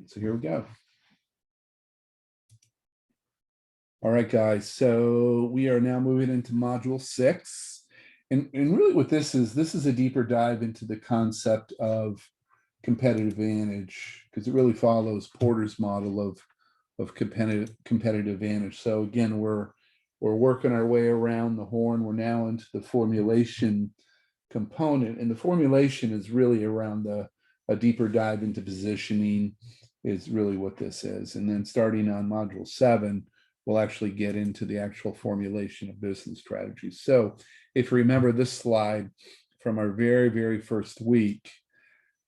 So here we go. All right, guys. So we are now moving into module 6. And really what this is a deeper dive into the concept of competitive advantage, because it really follows Porter's model of competitive advantage. So again, we're working our way around the horn. We're now into the formulation component, and the formulation is really around a deeper dive into positioning is really what this is. And then starting on module 7, we'll actually get into the actual formulation of business strategies. So if you remember this slide from our very, very first week,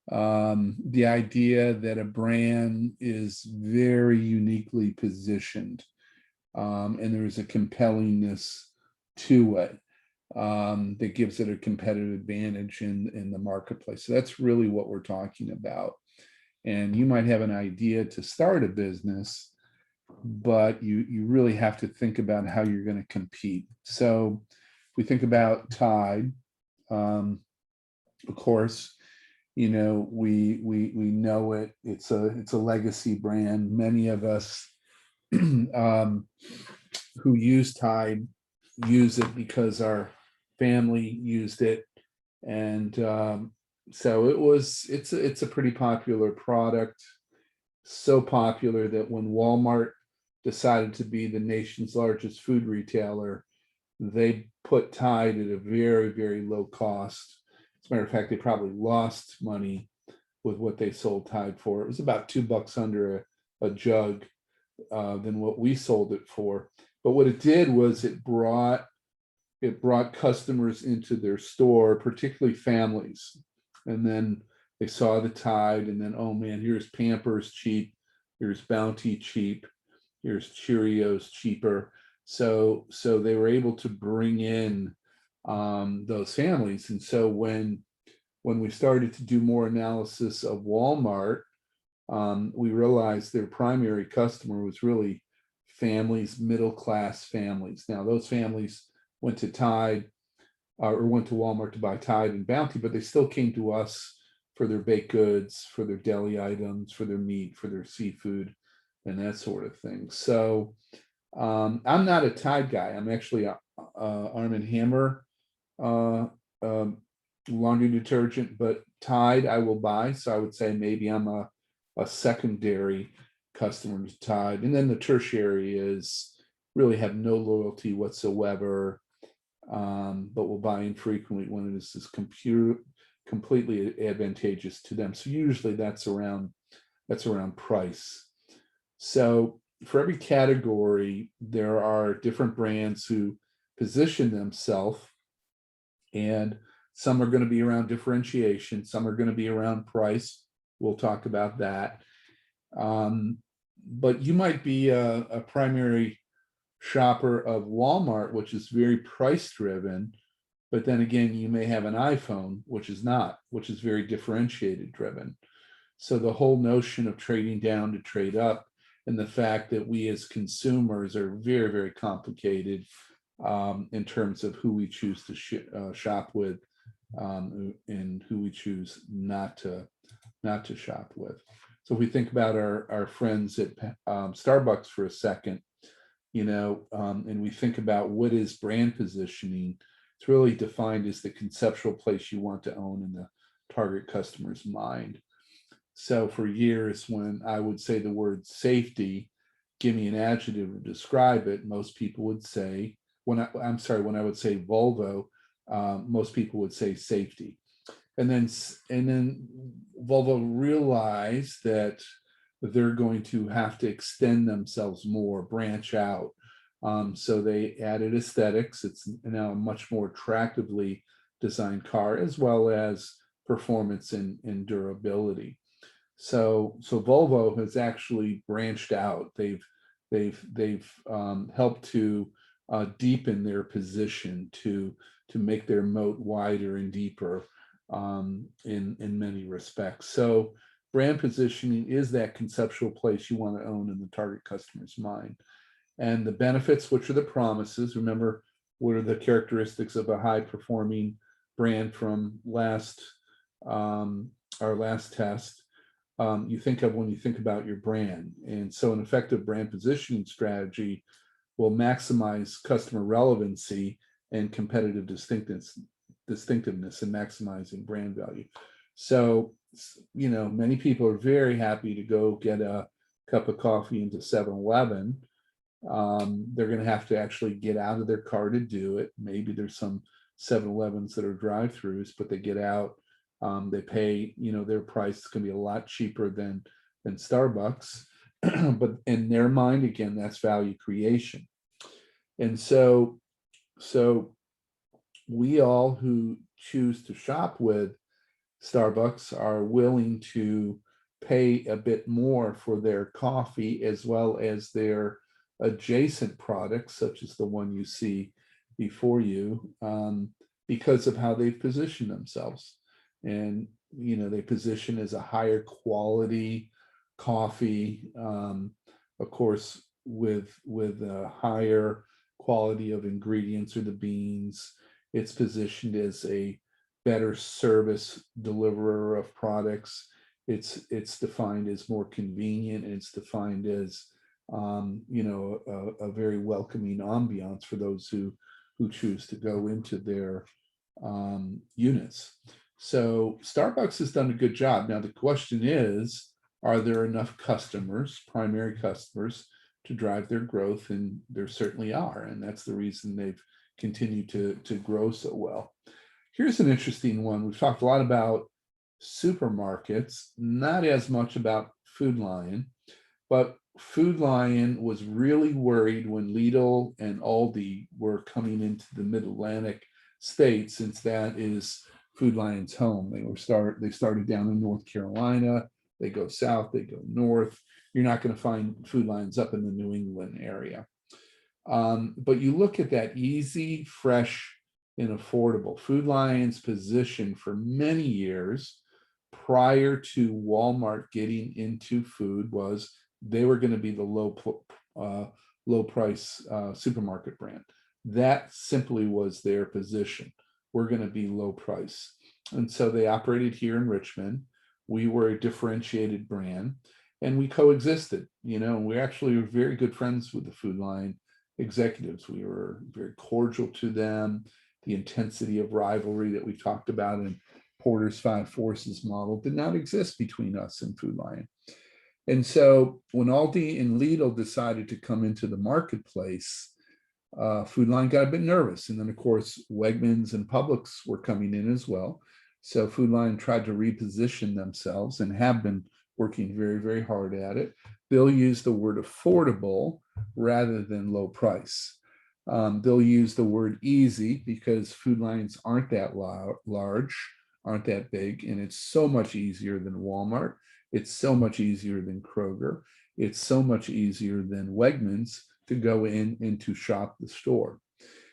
the idea that a brand is very uniquely positioned, and there's a compellingness to it that gives it a competitive advantage in the marketplace. So that's really what we're talking about. And you might have an idea to start a business, but you really have to think about how you're going to compete. So if we think about Tide, of course, you know, we know it. It's a legacy brand. Many of us who use Tide use it because our family used it, and so it's a pretty popular product. So popular that when Walmart decided to be the nation's largest food retailer, they put Tide at a very, very low cost. As a matter of fact, they probably lost money with what they sold Tide for. It was about $2 under a jug than what we sold it for. But what it did was it brought customers into their store, particularly families. And then they saw the Tide, and then, oh man, here's Pampers cheap, here's Bounty cheap, here's Cheerios cheaper. So they were able to bring in those families. And so when we started to do more analysis of Walmart, we realized their primary customer was really families, middle-class families. Now, those families went to Tide or went to Walmart to buy Tide and Bounty, but they still came to us for their baked goods, for their deli items, for their meat, for their seafood, and that sort of thing. So I'm not a Tide guy. I'm actually a Arm & Hammer laundry detergent, but Tide I will buy. So I would say maybe I'm a secondary customer to Tide. And then the tertiary is really have no loyalty whatsoever, but will buy infrequently when it is completely advantageous to them. So usually that's around price. So for every category, there are different brands who position themselves, and some are going to be around differentiation, some are going to be around price. We'll talk about that. But you might be a primary shopper of Walmart, which is very price driven, but then again, you may have an iPhone, which is not, which is very differentiated driven. So the whole notion of trading down to trade up, and the fact that we as consumers are very, very complicated in terms of who we choose to shop with, and who we choose not to shop with. So if we think about our friends at Starbucks for a second, you know, and we think about what is brand positioning, it's really defined as the conceptual place you want to own in the target customer's mind. So for years, when I would say the word safety, give me an adjective to describe it, most people would say, when I would say Volvo, most people would say safety. And then Volvo realized that they're going to have to extend themselves more, branch out. So they added aesthetics. It's now a much more attractively designed car, as well as performance and durability. So Volvo has actually branched out. They've helped to deepen their position, to make their moat wider and deeper in many respects. So brand positioning is that conceptual place you want to own in the target customer's mind. And the benefits, which are the promises. Remember, what are the characteristics of a high performing brand from our last test? you think of when you think about your brand. And so an effective brand positioning strategy will maximize customer relevancy and competitive distinctiveness and maximizing brand value. So, many people are very happy to go get a cup of coffee into 7-Eleven. They're going to have to actually get out of their car to do it. Maybe there's some 7-Elevens that are drive-throughs, but they get out, they pay, their price is going to be a lot cheaper than Starbucks. But in their mind, again, that's value creation. And so we all who choose to shop with Starbucks are willing to pay a bit more for their coffee as well as their adjacent products, such as the one you see before you, because of how they've positioned themselves. And, they position as a higher quality coffee, of course, with a higher quality of ingredients or the beans. It's positioned as a better service deliverer of products. It's defined as more convenient, and it's defined as a very welcoming ambiance for those who choose to go into their units. So Starbucks has done a good job. Now the question is, are there enough customers, primary customers, to drive their growth? And there certainly are, and that's the reason they've continued to grow so well. Here's an interesting one. We've talked a lot about supermarkets, not as much about Food Lion, but Food Lion was really worried when Lidl and Aldi were coming into the Mid-Atlantic states, since that is Food Lion's home. They started down in North Carolina, they go south, they go north. You're not going to find Food Lions up in the New England area. But you look at that easy, fresh, and affordable. Food Lion's position for many years prior to Walmart getting into food was they were going to be the low price supermarket brand. That simply was their position. We're going to be low price. And so they operated here in Richmond. We were a differentiated brand, and we coexisted, and we actually were very good friends with the Food Lion executives. We were very cordial to them. The intensity of rivalry that we've talked about in Porter's Five Forces model did not exist between us and Food Lion. And so when Aldi and Lidl decided to come into the marketplace, Food Lion got a bit nervous. And then, of course, Wegmans and Publix were coming in as well. So Food Lion tried to reposition themselves and have been working very, very hard at it. They'll use the word affordable rather than low price. They'll use the word easy because Food Lions aren't that large, aren't that big, and it's so much easier than Walmart. It's so much easier than Kroger. It's so much easier than Wegmans to go in and to shop the store.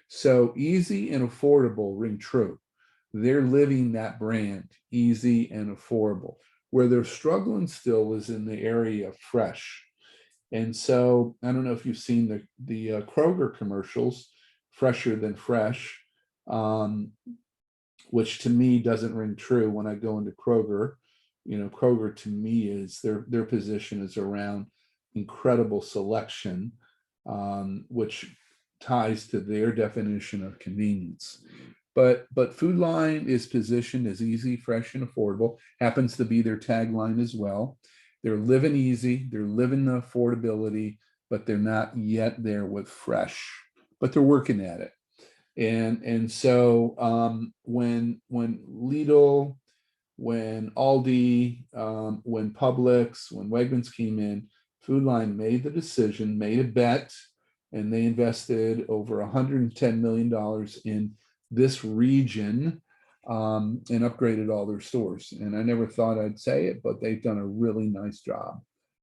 So easy and affordable ring true. They're living that brand, easy and affordable. Where they're struggling still is in the area of fresh. And so I don't know if you've seen the Kroger commercials, fresher than fresh, which to me doesn't ring true when I go into Kroger. Kroger to me is their position is around incredible selection, which ties to their definition of convenience. But Food Lion is positioned as easy, fresh, and affordable. Happens to be their tagline as well. They're living easy, they're living the affordability, but they're not yet there with fresh. But they're working at it. And so when Lidl, when Aldi, when Publix, when Wegmans came in, Food Lion made the decision, made a bet, and they invested over $110 million in this region and upgraded all their stores. And I never thought I'd say it, but they've done a really nice job.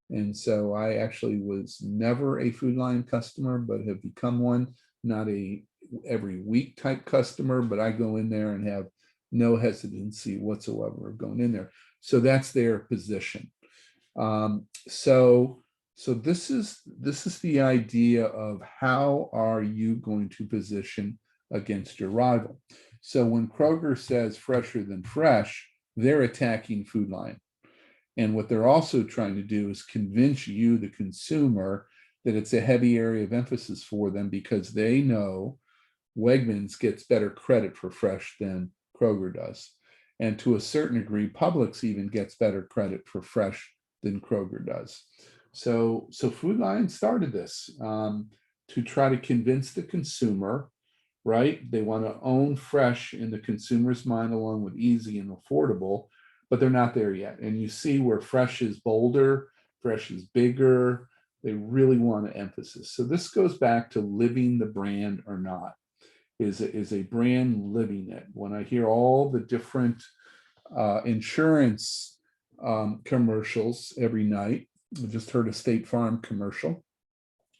And so I actually was never a Food Lion customer, but have become one, not a every week type customer, but I go in there and have no hesitancy whatsoever of going in there. So that's their position. So this is the idea of how are you going to position against your rival. So when Kroger says fresher than fresh, they're attacking Food Lion. And what they're also trying to do is convince you, the consumer, that it's a heavy area of emphasis for them because they know Wegmans gets better credit for fresh than Kroger does. And to a certain degree, Publix even gets better credit for fresh than Kroger does. So Food Lion started this to try to convince the consumer, right? They want to own fresh in the consumer's mind, along with easy and affordable, but they're not there yet. And you see where fresh is bolder, fresh is bigger. They really want to emphasis. So this goes back to living the brand or not. Is a brand living it? When I hear all the different insurance commercials every night, I just heard a State Farm commercial,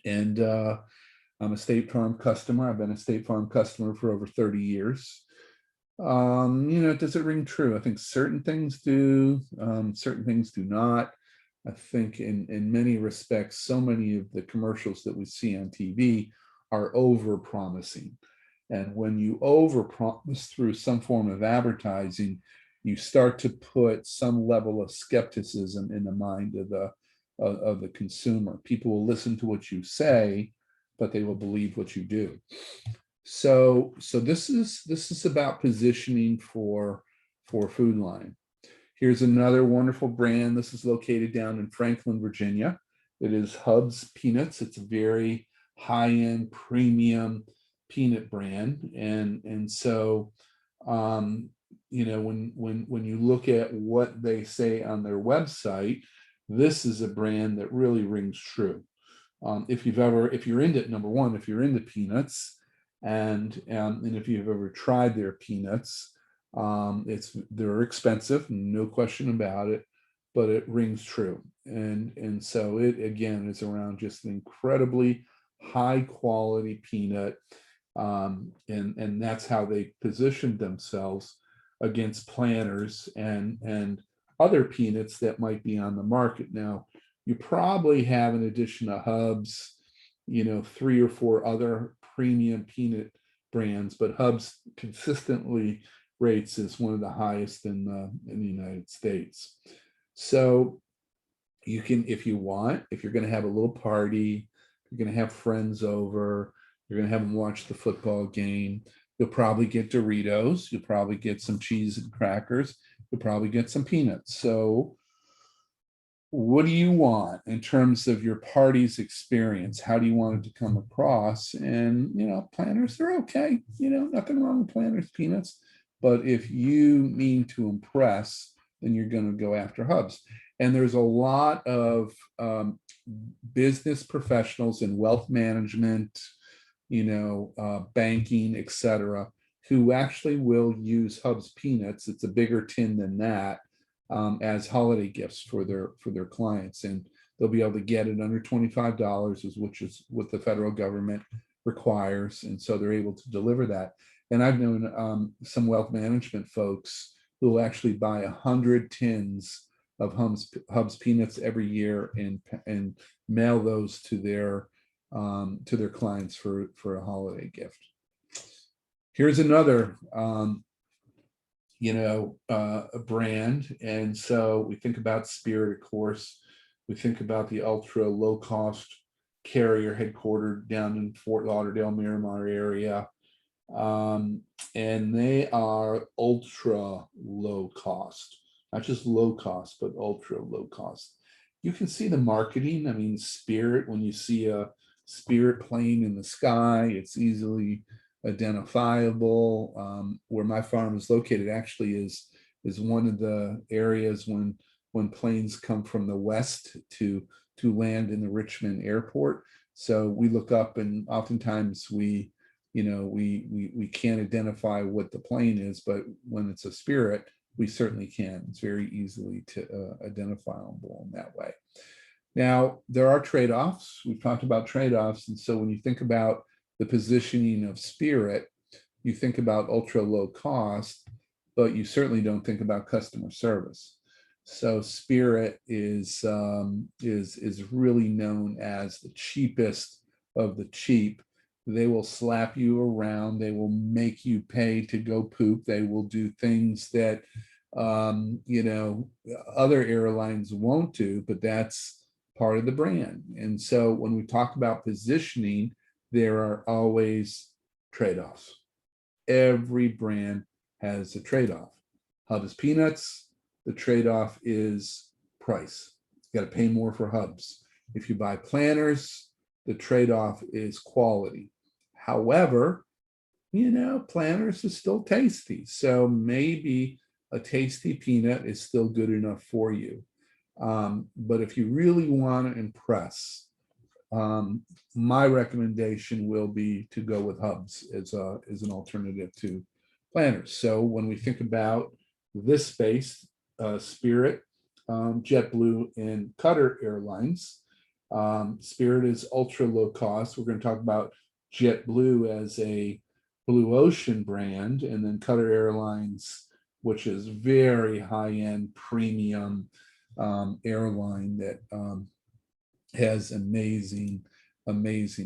and I'm a State Farm customer. I've been a State Farm customer for over 30 years. Does it ring true? I think certain things do, certain things do not. I think in many respects, so many of the commercials that we see on TV are over promising. And when you over promise through some form of advertising, you start to put some level of skepticism in the mind of the consumer. People will listen to what you say, but they will believe what you do. So this is about positioning for Food Lion. Here's another wonderful brand. This is located down in Franklin, Virginia. It is Hub's Peanuts. It's a very high-end premium peanut brand, and so when you look at what they say on their website, this is a brand that really rings true. If you're into, number one, if you're into peanuts, and if you've ever tried their peanuts, they're expensive, no question about it, but it rings true. And so it again is around just an incredibly high quality peanut. And that's how they positioned themselves against Planters and other peanuts that might be on the market. Now, you probably have, in addition to Hub's, 3 or 4 other premium peanut brands, but Hub's consistently rates as one of the highest in the United States. So you can, if you want, if you're going to have a little party, you're going to have friends over, you're going to have them watch the football game, you'll probably get Doritos, you'll probably get some cheese and crackers, you'll probably get some peanuts. So what do you want in terms of your party's experience? How do you want it to come across? And, Planters, they're okay. Nothing wrong with Planters peanuts. But if you mean to impress, then you're going to go after Hubs. And there's a lot of business professionals in wealth management, banking, etc., who actually will use Hubs peanuts. It's a bigger tin than that. As holiday gifts for their clients, and they'll be able to get it under $25, which is what the federal government requires, and so they're able to deliver that. And I've known some wealth management folks who will actually buy 100 tins of Hubs peanuts every year and mail those to their clients for a holiday gift. Here's another a brand. And so we think about Spirit, of course. We think about the ultra low cost carrier headquartered down in Fort Lauderdale, Miramar area. And they are ultra low cost, not just low cost, but ultra low cost. You can see the marketing. I mean, Spirit, when you see a Spirit plane in the sky, it's easily identifiable. Where my farm is located actually is one of the areas when planes come from the west to land in the Richmond airport. So we look up, and oftentimes we can't identify what the plane is, but when it's a Spirit, we certainly can. It's very easily identifiable in that way. Now, there are trade-offs. We've talked about trade-offs. And so when you think about the positioning of Spirit, you think about ultra low cost, but you certainly don't think about customer service. So Spirit is really known as the cheapest of the cheap. They will slap you around. They will make you pay to go poop. They will do things that You know, other airlines won't do, but that's part of the brand. And so when we talk about positioning, there are always trade-offs. Every brand has a trade-off. Hubs Peanuts, the trade-off is price. You got to pay more for Hubs. If you buy Planters, the trade-off is quality. However, you know, Planters is still tasty. So maybe a tasty peanut is still good enough for you. But if you really want to impress, my recommendation will be to go with Hubs as an alternative to Planters. So when we think about this space, Spirit, JetBlue, and Qatar Airlines, Spirit is ultra low cost. We're going to talk about JetBlue as a blue ocean brand, and then Qatar Airlines, which is very high-end premium airline that has amazing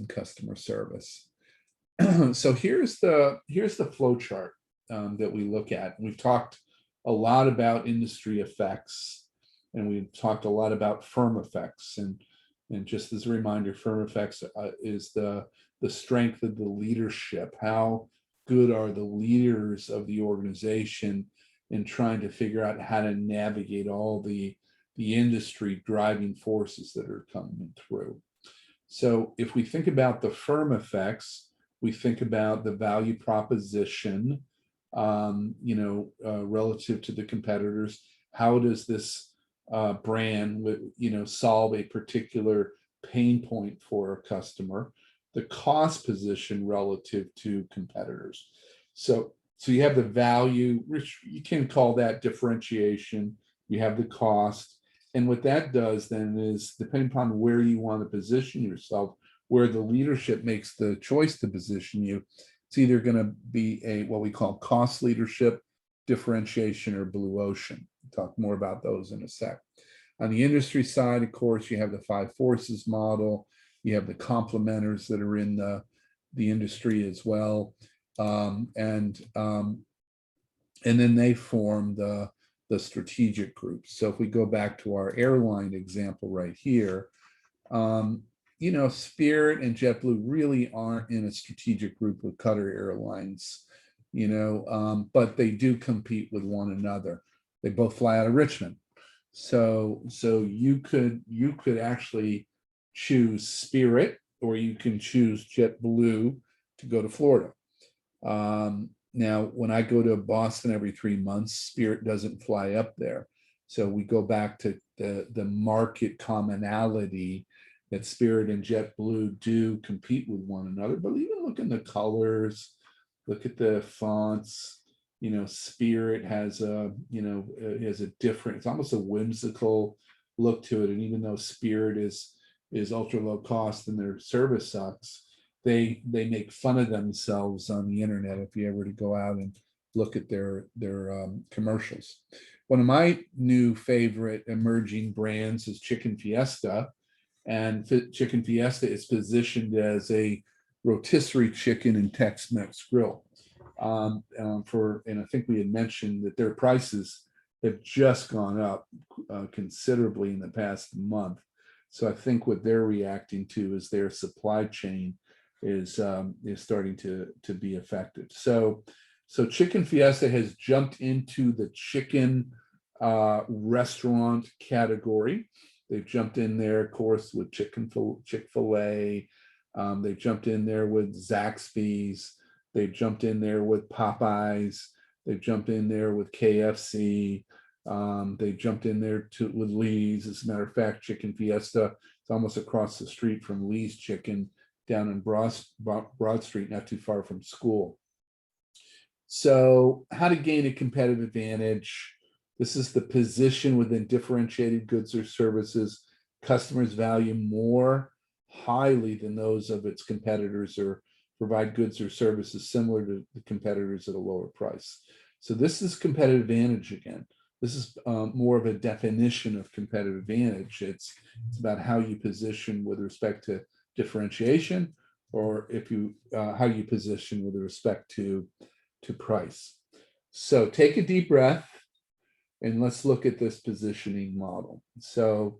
customer service. So here's the flow chart that we look at. We've talked a lot about industry effects, and we've talked a lot about firm effects. And just as a reminder, firm effects is the strength of the leadership. How good are the leaders of the organization in trying to figure out how to navigate all the industry driving forces that are coming through. So if we think about the firm effects, we think about the value proposition, relative to the competitors. How does this brand, solve a particular pain point for a customer? The cost position relative to competitors. So you have the value, which you can call that differentiation. You have the cost. And what that does then is, depending upon where you want to position yourself, where the leadership makes the choice to position you, it's either going to be what we call cost leadership, differentiation, or blue ocean. We'll talk more about those in a sec. On the industry side, of course, you have the five forces model. You have the complementers that are in the industry as well. And then they form the strategic groups. So if we go back to our airline example right here, Spirit and JetBlue really aren't in a strategic group with Qatar Airlines, but they do compete with one another. They both fly out of Richmond. So you could actually choose Spirit, or you can choose JetBlue to go to Florida. Now, when I go to Boston every 3 months, Spirit doesn't fly up there. So we go back to the market commonality that Spirit and JetBlue do compete with one another. But even look in the colors, look at the fonts. Spirit has a different, it's almost a whimsical look to it. And even though Spirit is ultra low cost and their service sucks, they make fun of themselves on the internet if you ever to go out and look at their commercials. One of my new favorite emerging brands is Chicken Fiesta, and Chicken Fiesta is positioned as a rotisserie chicken and Tex-Mex grill. And I think we had mentioned that their prices have just gone up considerably in the past month. So I think what they're reacting to is their supply chain is starting to be affected. So Chicken Fiesta has jumped into the chicken restaurant category. They've jumped in there, of course, with Chick-fil-A. They've jumped in there with Zaxby's. They've jumped in there with Popeyes. They've jumped in there with KFC. They jumped in there with Lee's. As a matter of fact, Chicken Fiesta is almost across the street from Lee's Chicken down in Broad Street, not too far from school. So how to gain a competitive advantage. This is the position within differentiated goods or services customers value more highly than those of its competitors, or provide goods or services similar to the competitors at a lower price. So this is competitive advantage again. This is more of a definition of competitive advantage. It's about how you position with respect to differentiation, or how you position with respect to price. So take a deep breath. And let's look at this positioning model. So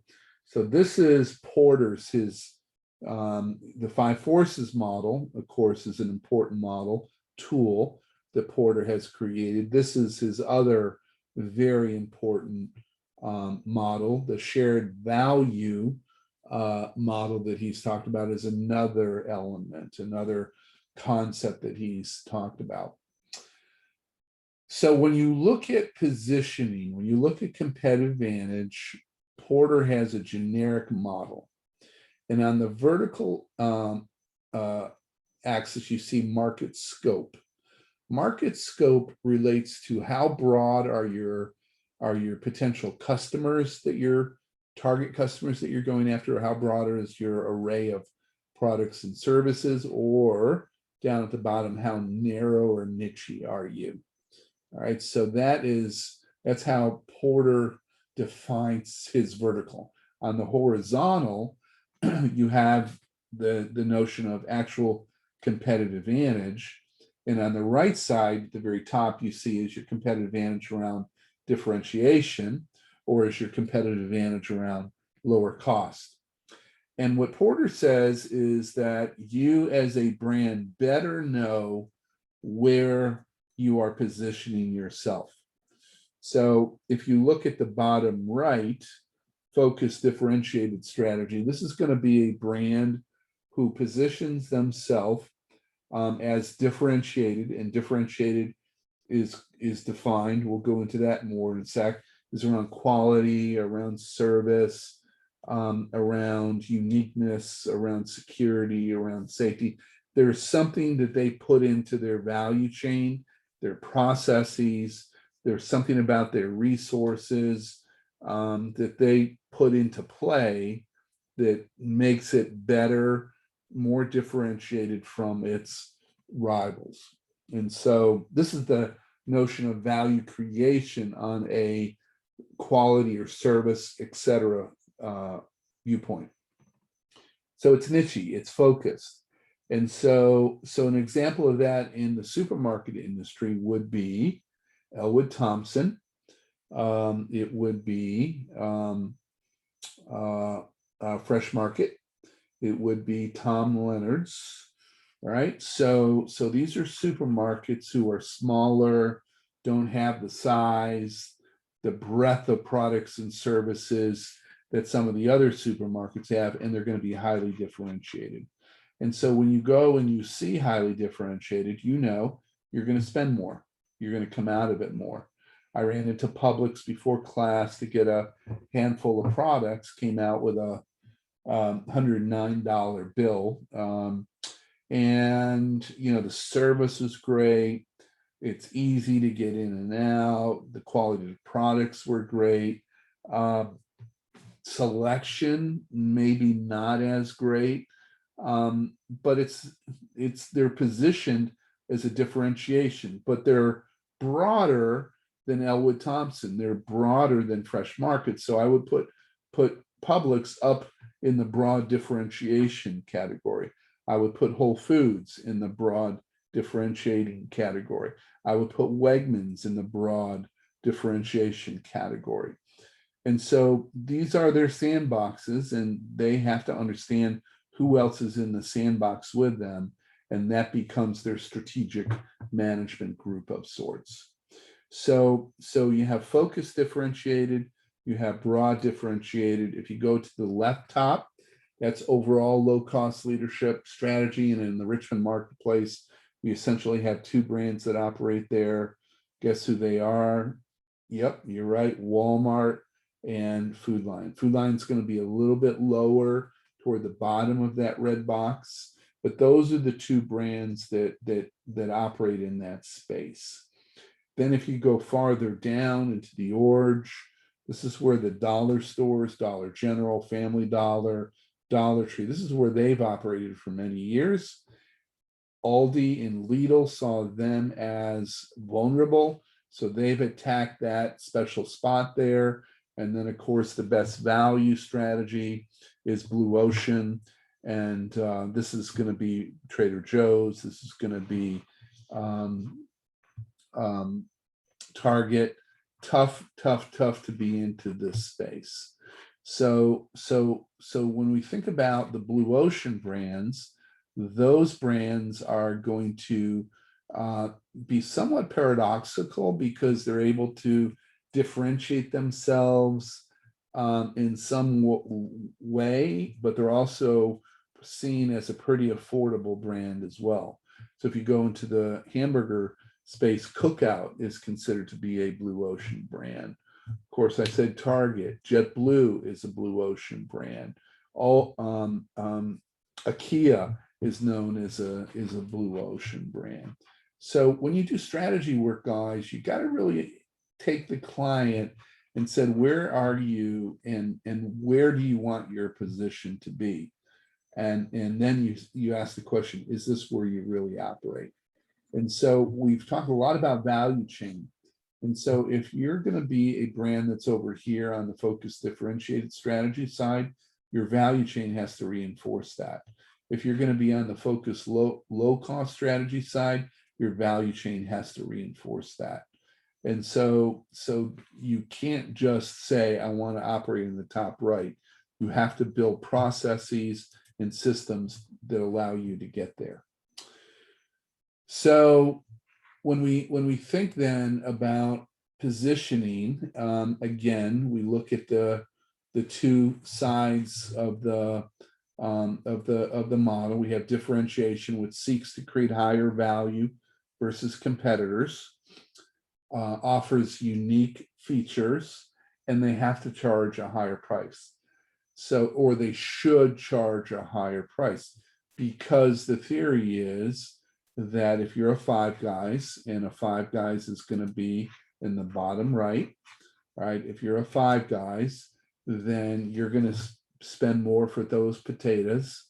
this is Porter's, the five forces model, of course, is an important model tool that Porter has created. This is his other very important model. The shared value model that he's talked about is another element, another concept that he's talked about. So when you look at positioning, when you look at competitive advantage, Porter has a generic model. And on the vertical axis, you see market scope. Market scope relates to how broad are your potential customers, that your target customers that you're going after, or how broad is your array of products and services, or down at the bottom, how narrow or niche-y are you? All right, so that's how Porter defines his vertical. On the horizontal, you have the notion of actual competitive advantage. And on the right side, at the very top, you see is your competitive advantage around differentiation, or is your competitive advantage around lower cost. And what Porter says is that you as a brand better know where you are positioning yourself. So if you look at the bottom right, focus differentiated strategy, this is going to be a brand who positions themselves as differentiated, and differentiated is defined, we'll go into that more in a sec, is around quality, around service, around uniqueness, around security, around safety. There's something that they put into their value chain, their processes, there's something about their resources that they put into play that makes it better, more differentiated from its rivals. And so this is the notion of value creation on a quality or service, etc. Viewpoint. So it's niche-y, it's focused. And so an example of that in the supermarket industry would be Elwood Thompson. It would be Fresh Market. It would be Tom Leonard's, right? So these are supermarkets who are smaller, don't have the size, the breadth of products and services that some of the other supermarkets have, and they're going to be highly differentiated. And so when you go and you see highly differentiated, you know you're going to spend more. You're going to come out of it more. I ran into Publix before class to get a handful of products, came out with a $109 bill. And, you know, the service was great. It's easy to get in and out. The quality of the products were great. Selection, maybe not as great. But they're positioned as a differentiation, but they're broader than Elwood Thompson. They're broader than Fresh Market. So I would put Publix up in the broad differentiation category. I would put Whole Foods in the broad differentiating category. I would put Wegmans in the broad differentiation category. And so these are their sandboxes, and they have to understand who else is in the sandbox with them, and that becomes their strategic management group of sorts. So you have focus differentiated, you have broad differentiated. If you go to the left top, that's overall low-cost leadership strategy, and in the Richmond marketplace, we essentially have two brands that operate there. Guess who they are? Yep, you're right, Walmart and Food Lion. Food Lion's going to be a little bit lower toward the bottom of that red box, but those are the two brands that operate in that space. Then if you go farther down into the orange, this is where the dollar stores, Dollar General, Family Dollar, Dollar Tree, this is where they've operated for many years. Aldi and Lidl saw them as vulnerable, so they've attacked that special spot there. And then, of course, the best value strategy is Blue Ocean. And this is going to be Trader Joe's. This is going to be Target. tough to be into this space. So when we think about the blue ocean brands, those brands are going to be somewhat paradoxical because they're able to differentiate themselves in some way, but they're also seen as a pretty affordable brand as well. So if you go into the hamburger space, Cookout is considered to be a blue ocean brand. Of course, I said Target. JetBlue is a blue ocean brand. All IKEA is known as a blue ocean brand. So when you do strategy work, guys, you got to really take the client and said, where are you and where do you want your position to be? And then you ask the question, is this where you really operate? And so we've talked a lot about value chain. And so if you're going to be a brand that's over here on the focused differentiated strategy side, your value chain has to reinforce that. If you're going to be on the focused low cost strategy side, your value chain has to reinforce that. And so you can't just say, I want to operate in the top right. You have to build processes and systems that allow you to get there. So when we think then about positioning, again, we look at the two sides of the model. We have differentiation, which seeks to create higher value versus competitors, offers unique features, and they have to charge a higher price. So, or they should charge a higher price, because the theory is that if you're a Five Guys, and a Five Guys is going to be in the bottom right, if you're a Five Guys, then you're going to spend more for those potatoes.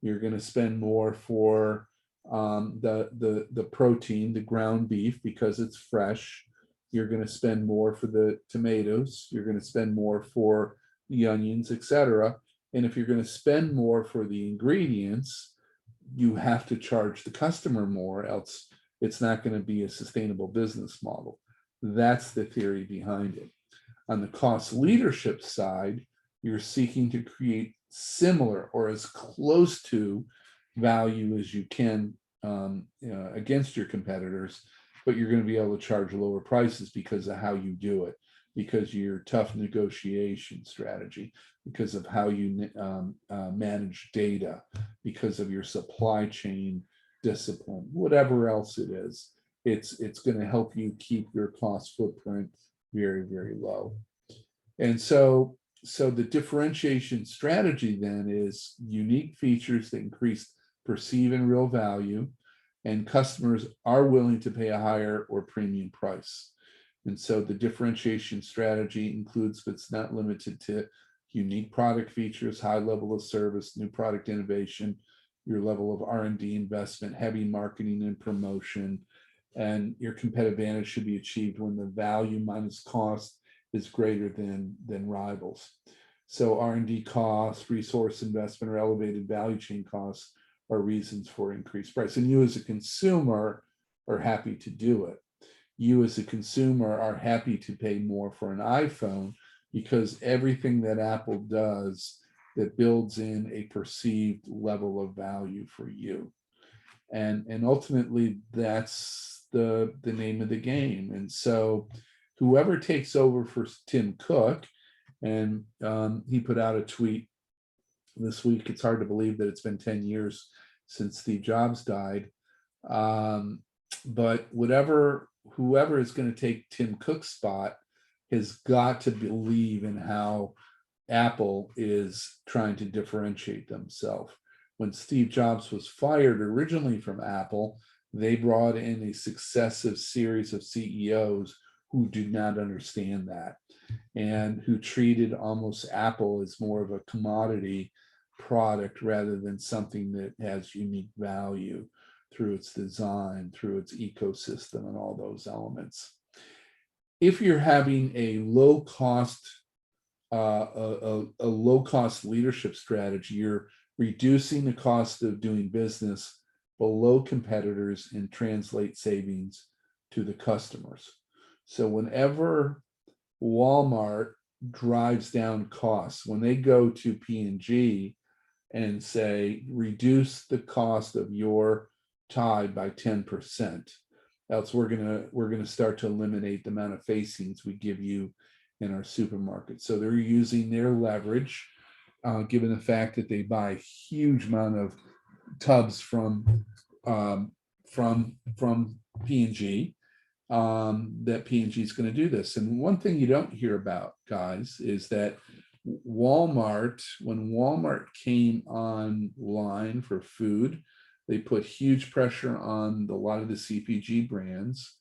You're going to spend more for the protein, the ground beef, because it's fresh. You're going to spend more for the tomatoes. You're going to spend more for the onions, etc. And if you're going to spend more for the ingredients, you have to charge the customer more, else it's not going to be a sustainable business model. That's the theory behind it. On the cost leadership side, you're seeking to create similar or as close to value as you can against your competitors, but you're going to be able to charge lower prices because of how you do it, because of your tough negotiation strategy, because of how you manage data, because of your supply chain discipline, whatever else it is. It's going to help you keep your cost footprint very, very low. And so the differentiation strategy then is unique features that increase perceived and real value, and customers are willing to pay a higher or premium price. And so the differentiation strategy includes, but it's not limited to, unique product features, high level of service, new product innovation, your level of R&D investment, heavy marketing and promotion, and your competitive advantage should be achieved when the value minus cost is greater than rivals. So R&D costs, resource investment, or elevated value chain costs are reasons for increased price. And you as a consumer are happy to do it. You as a consumer are happy to pay more for an iPhone because everything that Apple does that builds in a perceived level of value for you. And ultimately that's the name of the game. And so whoever takes over for Tim Cook, and he put out a tweet this week, it's hard to believe that it's been 10 years since Steve Jobs died. But whoever is going to take Tim Cook's spot has got to believe in how Apple is trying to differentiate themselves. When Steve Jobs was fired originally from Apple, they brought in a successive series of CEOs who did not understand that, and who treated almost Apple as more of a commodity product rather than something that has unique value through its design, through its ecosystem, and all those elements. If you're having a low cost leadership strategy, you're reducing the cost of doing business below competitors and translate savings to the customers. So whenever Walmart drives down costs when they go to P&G and say, reduce the cost of your tie by 10%. Else we're gonna start to eliminate the amount of facings we give you in our supermarket. So they're using their leverage, given the fact that they buy a huge amount of tubs um, from P&G, that P&G is going to do this. And one thing you don't hear about, guys, is that Walmart, when Walmart came online for food, they put huge pressure on a lot of the CPG brands.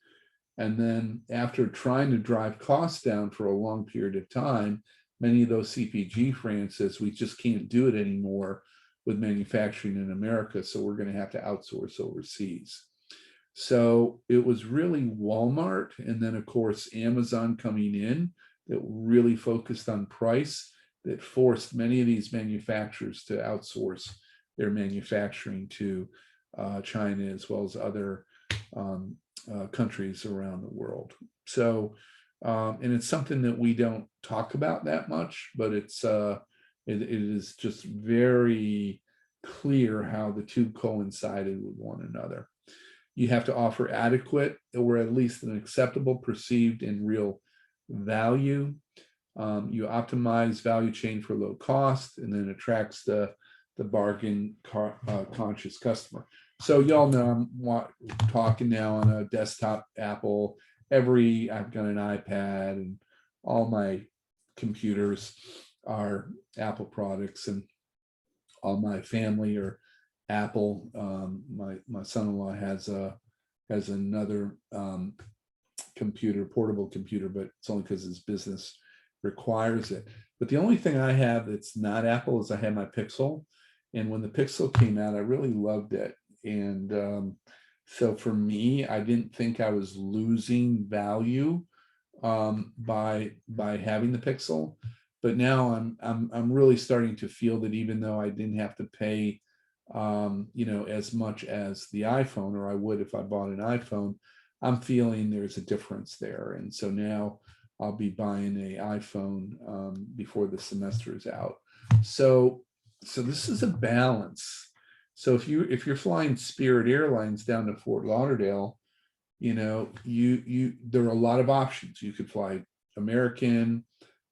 And then after trying to drive costs down for a long period of time, many of those CPG brands says, we just can't do it anymore with manufacturing in America, so we're going to have to outsource overseas. So it was really Walmart, and then of course Amazon coming in, that really focused on price, that forced many of these manufacturers to outsource their manufacturing to China, as well as other countries around the world. So, and it's something that we don't talk about that much, but it is just very clear how the two coincided with one another. You have to offer adequate, or at least an acceptable, perceived and real value. You optimize value chain for low cost, and then attracts the bargain conscious customer. So y'all know I'm talking now on a desktop Apple. I've got an iPad, and all my computers are Apple products, and all my family are Apple. My son-in-law has another computer, portable computer, but it's only because his business requires it. But the only thing I have that's not Apple is I have my Pixel. And when the Pixel came out, I really loved it. And so for me, I didn't think I was losing value by having the Pixel. But now I'm really starting to feel that even though I didn't have to pay as much as the iPhone, or I would if I bought an iPhone, I'm feeling there's a difference there. And so now I'll be buying an iPhone before the semester is out. So this is a balance. So if you're flying Spirit Airlines down to Fort Lauderdale, there are a lot of options. You could fly American.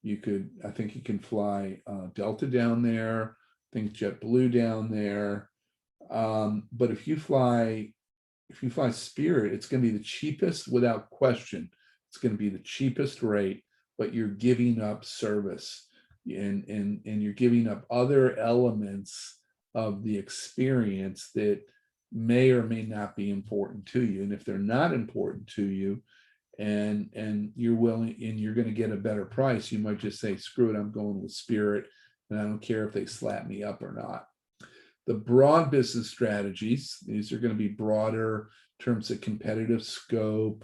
I think you can fly Delta down there. I think JetBlue down there. But if you fly Spirit, it's going to be the cheapest without question. It's going to be the cheapest rate, but you're giving up service, and you're giving up other elements of the experience that may or may not be important to you. And if they're not important to you, and you're willing, and you're going to get a better price, you might just say, screw it, I'm going with Spirit, and I don't care if they slap me up or not. The broad business strategies, these are going to be broader in terms of competitive scope.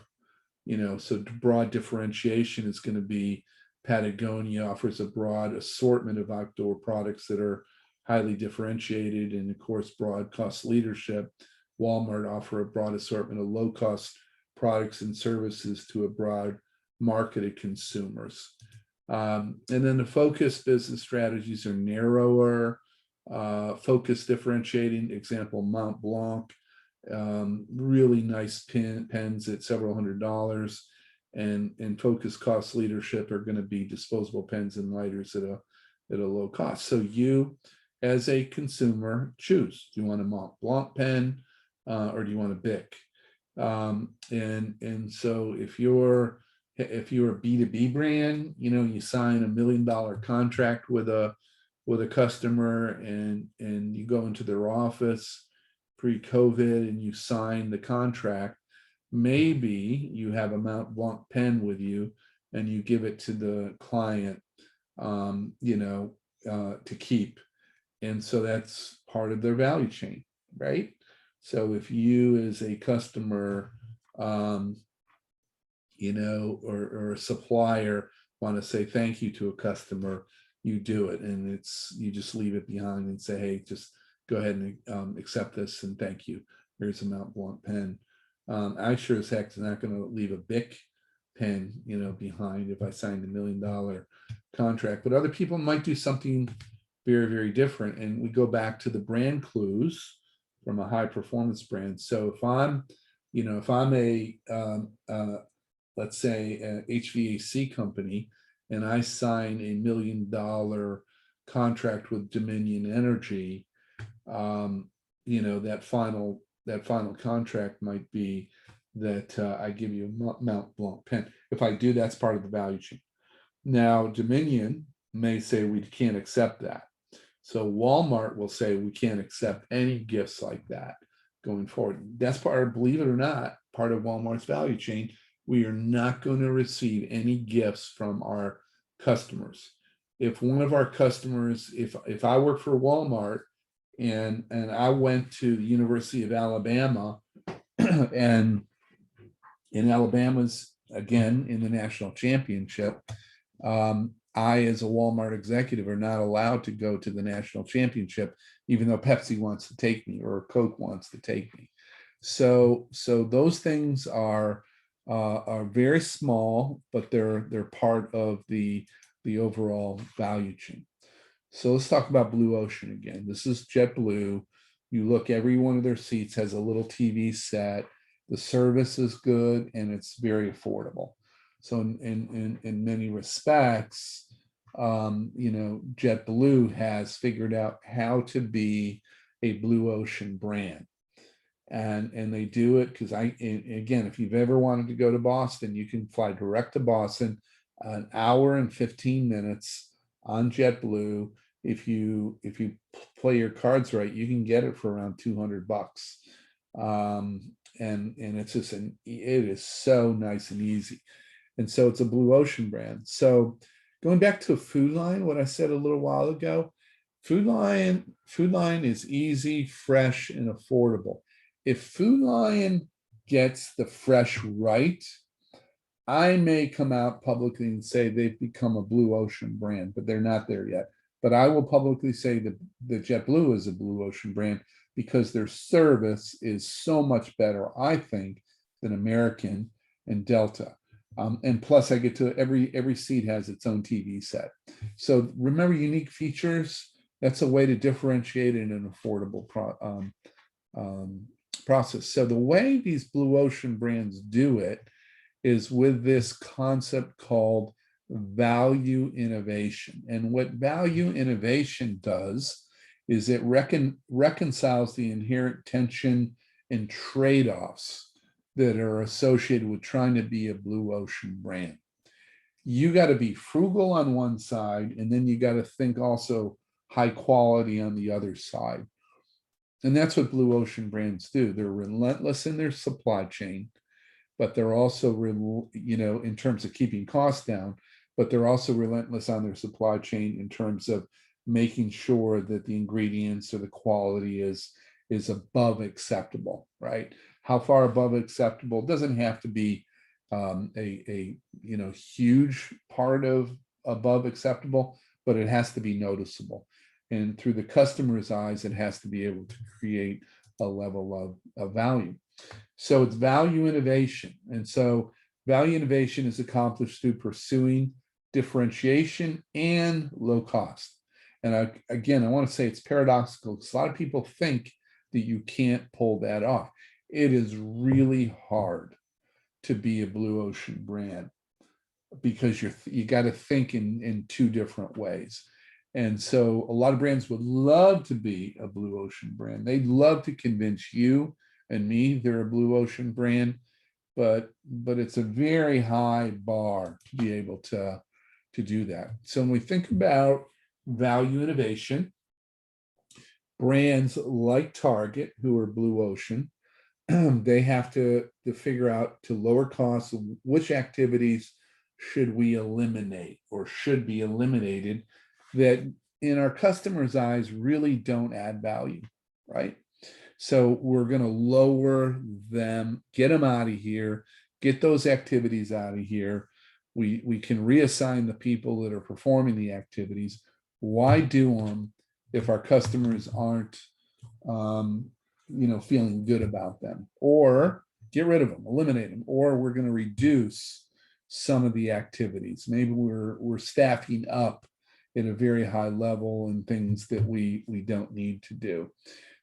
So broad differentiation is going to be Patagonia offers a broad assortment of outdoor products that are highly differentiated, and of course, broad cost leadership. Walmart offer a broad assortment of low cost products and services to a broad market of consumers. And then the focused business strategies are narrower, focus differentiating, example, Mont Blanc, really nice pens at several $100s, and focus cost leadership are going to be disposable pens and lighters at a low cost. So you, as a consumer, choose. Do you want a Mont Blanc pen, or do you want a Bic? And so if you're a B2B brand, you sign $1 million contract with a customer, and you go into their office pre-COVID and you sign the contract, maybe you have a Mont Blanc pen with you and you give it to the client, to keep. And so that's part of their value chain, right? So if you as a customer, or a supplier want to say thank you to a customer, you do it, and you just leave it behind and say, hey, just go ahead and accept this and thank you. Here's a Mont Blanc pen. I sure as heck is not going to leave a Bic pen, behind if I signed $1 million contract. But other people might do something very, very different. And we go back to the brand clues from a high performance brand. So if I'm let's say a HVAC company, and I sign $1 million contract with Dominion Energy, that final contract might be that I give you a Mount Blanc pen. If I do, that's part of the value chain. Now, Dominion may say we can't accept that. So Walmart will say we can't accept any gifts like that going forward. That's part, believe it or not, part of Walmart's value chain. We are not going to receive any gifts from our customers. If one of our customers, if I work for Walmart and I went to the University of Alabama and in Alabama's again in the national championship, I, as a Walmart executive, are not allowed to go to the national championship, even though Pepsi wants to take me or Coke wants to take me. So those things are very small, but they're part of the overall value chain. So let's talk about Blue Ocean again. This is JetBlue. You look, every one of their seats has a little TV set. The service is good and it's very affordable. So in many respects, JetBlue has figured out how to be a Blue Ocean brand. And they do it because again, if you've ever wanted to go to Boston, you can fly direct to Boston, an hour and 15 minutes on JetBlue. If you play your cards right, you can get it for around $200. And it's just it is so nice and easy. And so it's a Blue Ocean brand. So going back to Food Line, what I said a little while ago, Food Line is easy, fresh, and affordable. If Food Line gets the fresh right, I may come out publicly and say they've become a Blue Ocean brand, but they're not there yet. But I will publicly say that JetBlue is a Blue Ocean brand because their service is so much better, I think, than American and Delta. And plus, I get to every seat has its own TV set. So remember, unique features. That's a way to differentiate in an affordable process. So the way these Blue Ocean brands do it is with this concept called value innovation. And what value innovation does is it reconciles the inherent tension and trade-offs that are associated with trying to be a Blue Ocean brand. You got to be frugal on one side, and then you got to think also high quality on the other side. And that's what Blue Ocean brands do. They're relentless in their supply chain, but they're also, in terms of keeping costs down, but they're also relentless on their supply chain in terms of making sure that the ingredients or the quality is above acceptable, right? How far above acceptable doesn't have to be a huge part of above acceptable, but it has to be noticeable. And through the customer's eyes, it has to be able to create a level of value. So it's value innovation. And so value innovation is accomplished through pursuing differentiation and low cost. And I want to say it's paradoxical because a lot of people think that you can't pull that off. It is really hard to be a Blue Ocean brand because you got to think in two different ways. And so a lot of brands would love to be a Blue Ocean brand. They'd love to convince you and me they're a Blue Ocean brand, but it's a very high bar to be able to do that. So when we think about value innovation, brands like Target, who are Blue Ocean, they have to figure out to lower costs, which activities should we eliminate or should be eliminated that in our customers' eyes really don't add value, right? So we're going to lower them, get them out of here, get those activities out of here. We can reassign the people that are performing the activities. Why do them if our customers aren't feeling good about them? Or get rid of them, eliminate them, or we're going to reduce some of the activities. Maybe we're staffing up at a very high level and things that we don't need to do.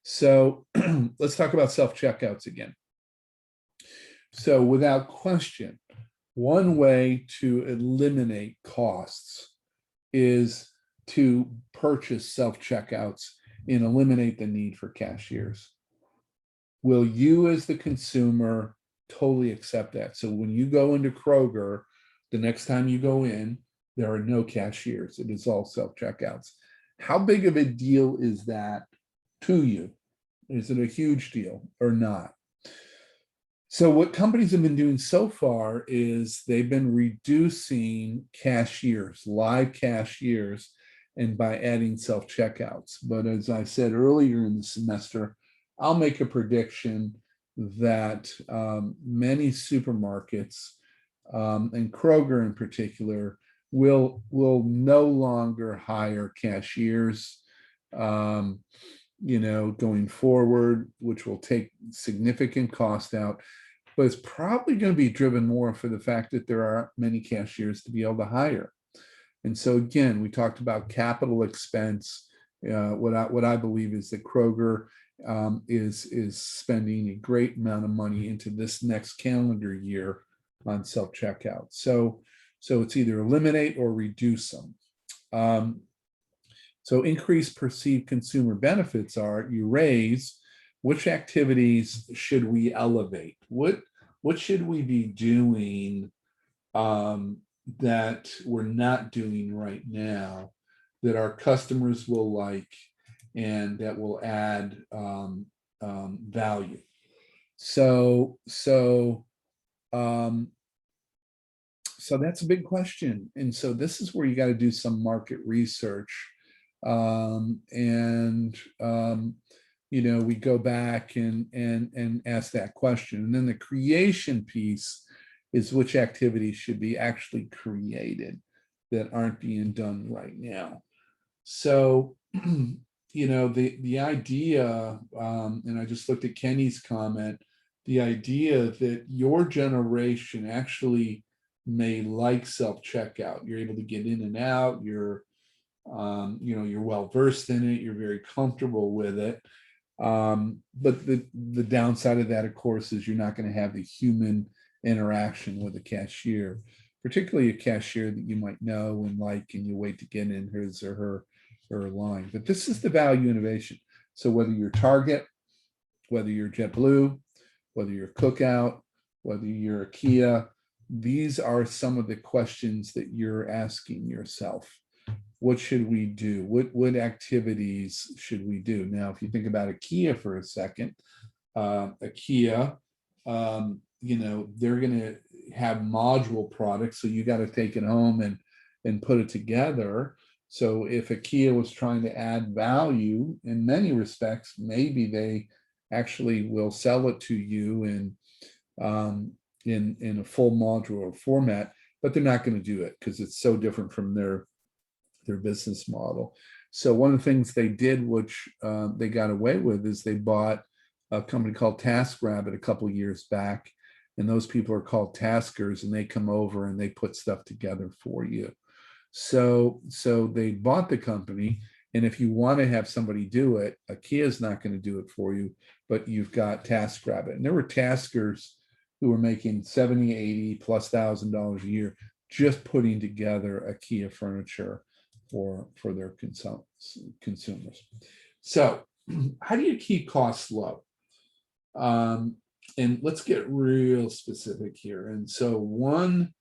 So let's talk about self-checkouts again. So without question, one way to eliminate costs is to purchase self-checkouts and eliminate the need for cashiers. Will you as the consumer totally accept that? So when you go into Kroger, the next time you go in, there are no cashiers. It is all self-checkouts. How big of a deal is that to you? Is it a huge deal or not? So what companies have been doing so far is they've been reducing cashiers, live cashiers, and by adding self-checkouts. But as I said earlier in the semester, I'll make a prediction that many supermarkets, and Kroger in particular, will no longer hire cashiers, going forward, which will take significant cost out. But it's probably going to be driven more for the fact that there aren't many cashiers to be able to hire. And so again, we talked about capital expense. What I believe is that Kroger is spending a great amount of money into this next calendar year on self-checkout. So it's either eliminate or reduce them. So increased perceived consumer benefits are you raise which activities should we elevate? What should we be doing that we're not doing right now that our customers will like and that will add value? So that's a big question. And so this is where you got to do some market research. We go back and ask that question. And then the creation piece is which activities should be actually created that aren't being done right now. So, the idea, and I just looked at Kenny's comment, the idea that your generation actually may like self-checkout. You're able to get in and out, you're well versed in it, you're very comfortable with it. But the downside of that, of course, is you're not going to have the human interaction with a cashier, particularly a cashier that you might know and like, and you wait to get in his or her line. But this is the value innovation. So whether you're Target, whether you're JetBlue, whether you're Cookout, whether you're a Kia, these are some of the questions that you're asking yourself. What should we do? What activities should we do? Now, if you think about a Kia for a second, a Kia, they're going to have module products, so you got to take it home and put it together. So if a Kia was trying to add value in many respects, maybe they actually will sell it to you in a full modular format, but they're not going to do it because it's so different from their business model. So one of the things they did, which they got away with, is they bought a company called TaskRabbit a couple of years back, and those people are called taskers, and they come over and they put stuff together for you. So they bought the company, and if you want to have somebody do it, a Kia is not going to do it for you, but you've got TaskRabbit. And there were taskers who were making $70,000, $80,000+ a year just putting together a Kia furniture for their consumers. So how do you keep costs low? And let's get real specific here. And so one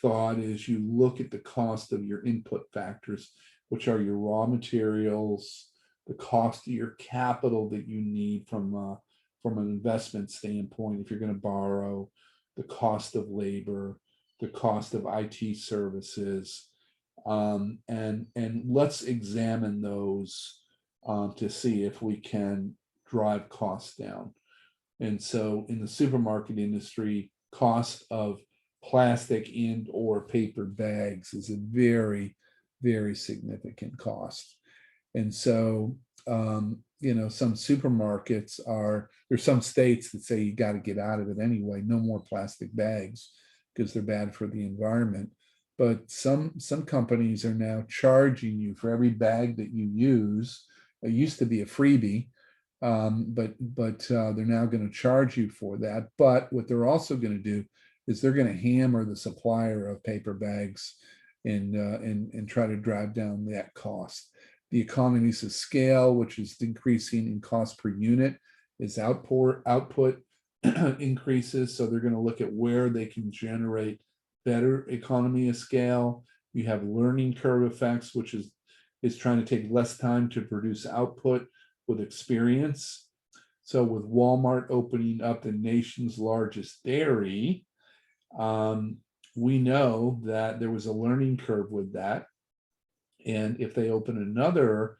thought is you look at the cost of your input factors, which are your raw materials, the cost of your capital that you need from an investment standpoint, if you're going to borrow, the cost of labor, the cost of IT services, and let's examine those to see if we can drive costs down. And so in the supermarket industry, cost of plastic and or paper bags is a very, very significant cost. And so some supermarkets there's some states that say you got to get out of it anyway, no more plastic bags because they're bad for the environment. But some companies are now charging you for every bag that you use. It used to be a freebie, but they're now going to charge you for that. But what they're also going to do is they're going to hammer the supplier of paper bags and try to drive down that cost. The economies of scale, which is increasing in cost per unit, is output increases. So they're going to look at where they can generate better economy of scale. You have learning curve effects, which is trying to take less time to produce output with experience. So with Walmart opening up the nation's largest dairy, we know that there was a learning curve with that. And if they open another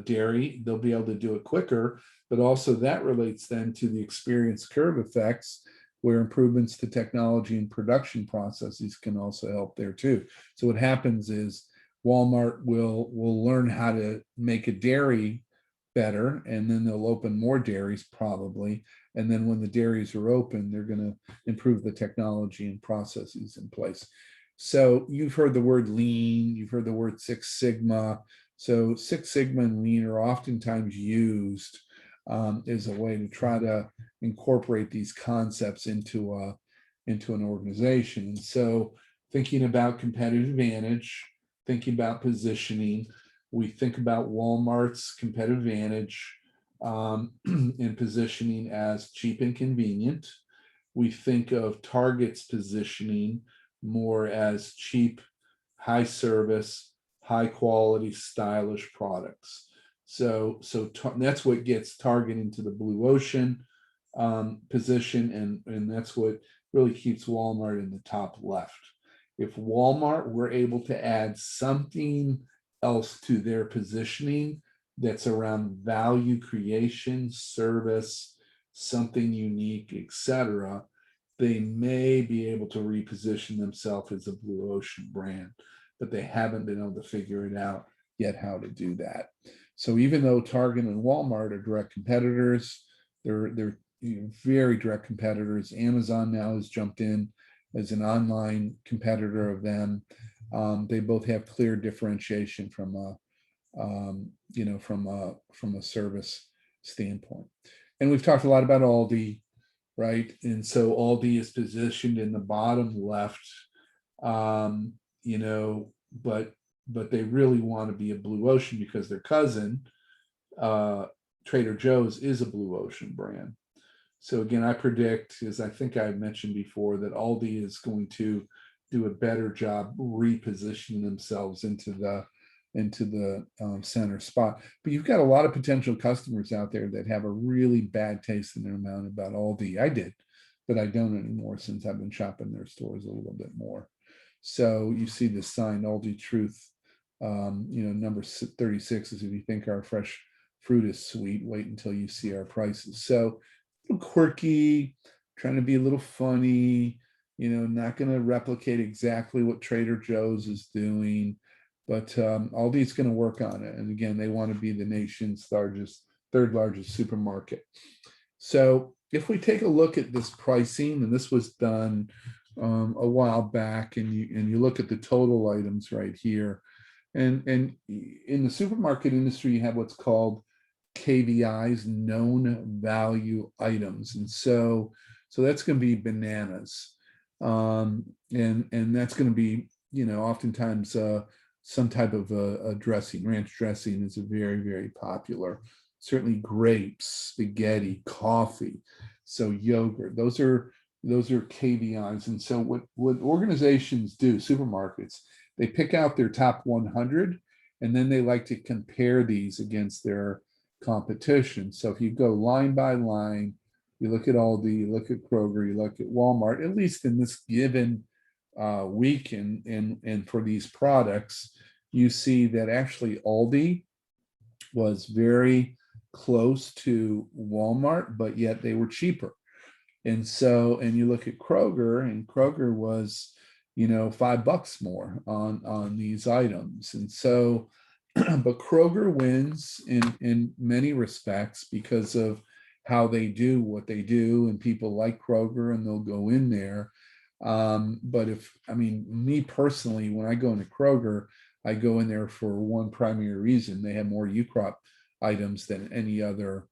dairy, they'll be able to do it quicker. But also that relates then to the experience curve effects, where improvements to technology and production processes can also help there too. So what happens is Walmart will learn how to make a dairy better, and then they'll open more dairies probably. And then when the dairies are open, they're going to improve the technology and processes in place. So you've heard the word lean, you've heard the word Six Sigma. So Six Sigma and lean are oftentimes used as a way to try to incorporate these concepts into an organization. And so thinking about competitive advantage, thinking about positioning, we think about Walmart's competitive advantage in positioning as cheap and convenient. We think of Target's positioning more as cheap, high service, high quality, stylish products. So that's what gets Target into the blue ocean position, and that's what really keeps Walmart in the top left. If Walmart were able to add something else to their positioning that's around value creation, service, something unique, etc., they may be able to reposition themselves as a blue ocean brand, but they haven't been able to figure it out yet how to do that. So even though Target and Walmart are direct competitors, they're very direct competitors. Amazon now has jumped in as an online competitor of them. They both have clear differentiation from a service standpoint. And we've talked a lot about Aldi, right? And so Aldi is positioned in the bottom left, but they really want to be a blue ocean because their cousin, Trader Joe's, is a blue ocean brand. So again, I predict, as I think I mentioned before, that Aldi is going to do a better job repositioning themselves into the center spot. But you've got a lot of potential customers out there that have a really bad taste in their mouth about Aldi. I did, but I don't anymore since I've been shopping their stores a little bit more. So you see the sign Aldi Truth, number 36 is if you think our fresh fruit is sweet, wait until you see our prices. So a little quirky, trying to be a little funny, not going to replicate exactly what Trader Joe's is doing, but Aldi's going to work on it. And again, they want to be the nation's third largest supermarket. So if we take a look at this pricing, and this was done a while back, and you look at the total items right here, and in the supermarket industry, you have what's called KVIs, known value items, and so that's going to be bananas, and that's going to be oftentimes some type of a dressing. Ranch dressing is a very, very popular. Certainly grapes, spaghetti, coffee, so yogurt. Those are KVIs, and so what organizations do, supermarkets, they pick out their top 100, and then they like to compare these against their competition. So if you go line by line, you look at Aldi, you look at Kroger, you look at Walmart, at least in this given week and for these products, you see that actually Aldi was very close to Walmart, but yet they were cheaper. And you look at Kroger, and Kroger was $5 more on these items. And so but Kroger wins in many respects because of how they do what they do, and people like Kroger and they'll go in there. But I mean, me personally, when I go into Kroger, I go in there for one primary reason. They have more U-Crop items than any other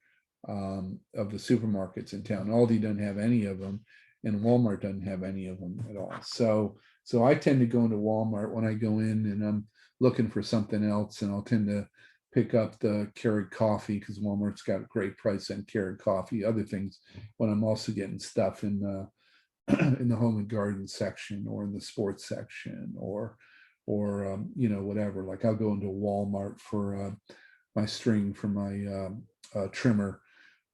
of the supermarkets in town. Aldi doesn't have any of them, and Walmart doesn't have any of them at all. So I tend to go into Walmart when I go in and I'm looking for something else, and I'll tend to pick up the Keurig coffee because Walmart's got a great price on Keurig coffee. Other things when I'm also getting stuff in the in the home and garden section or in the sports section or whatever. Like I'll go into Walmart for my string for my trimmer,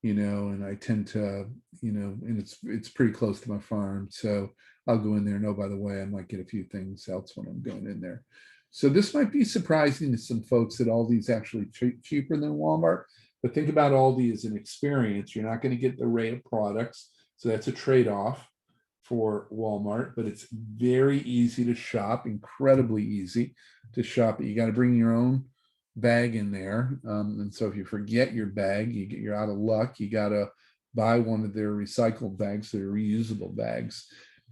and I tend to, and it's pretty close to my farm, so I'll go in there. And oh, by the way, I might get a few things else when I'm going in there. So this might be surprising to some folks that Aldi's actually cheaper than Walmart. But think about Aldi as an experience. You're not going to get the array of products, so that's a trade-off for Walmart. But it's very easy to shop, incredibly easy to shop. You got to bring your own bag in there, and so if you forget your bag, you're out of luck. You got to buy one of their recycled bags, their reusable bags.